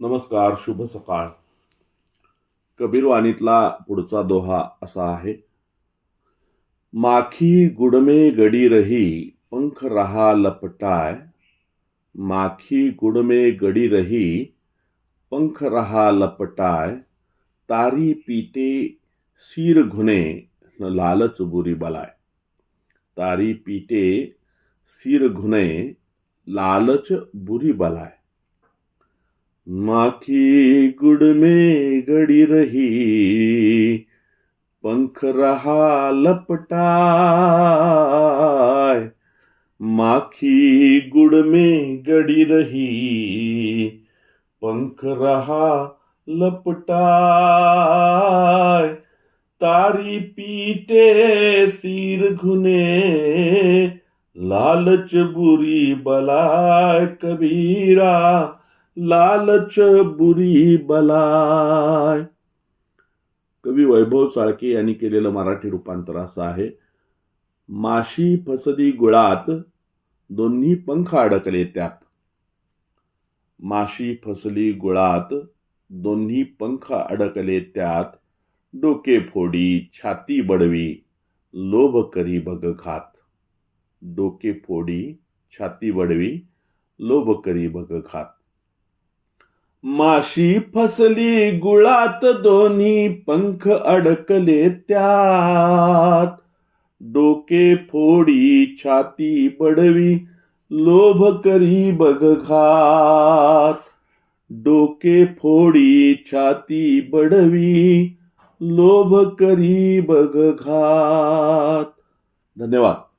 नमस्कार, शुभ सकाळ. कबीरवाणीतला पुढचा दोहा असा आहे. माखी गुडमे गडी रही, पंख रहा लपटाय. माखी गुडमे गडी रही, पंख रहा लपटाय. तारी पीटे सीर घुने, न लालच बुरी बलाय. तारी पीटे सीर घुने, लालच बुरी बलाय. माखी गुड़ में गड़ी रही, पंख रहा लपटाय. माखी गुड़ में गड़ी रही, पंख रहा लपटाय. तारी पीटे सिर घुने, लालच बुरी बलाय. कबीरा लालच बुरी बलाय. कवी वैभव चाळके यांनी केलेलं मराठी रूपांतर असं आहे. माशी फसली गुळात, दोन्ही पंख अडकले त्यात. माशी फसली गुळात, दोन्ही पंख अडकले त्यात. डोके फोडी छाती बडवी, लोभ करी बघघात. डोके फोडी छाती बडवी, लोभ करी बघघात. माशी फसली गुळात, दोन्ही पंख अडकले त्यात. डोके फोडी छाती बडवी, लोभ करी बघघात. डोके फोडी छाती बडवी, लोभ करी बघघात. धन्यवाद.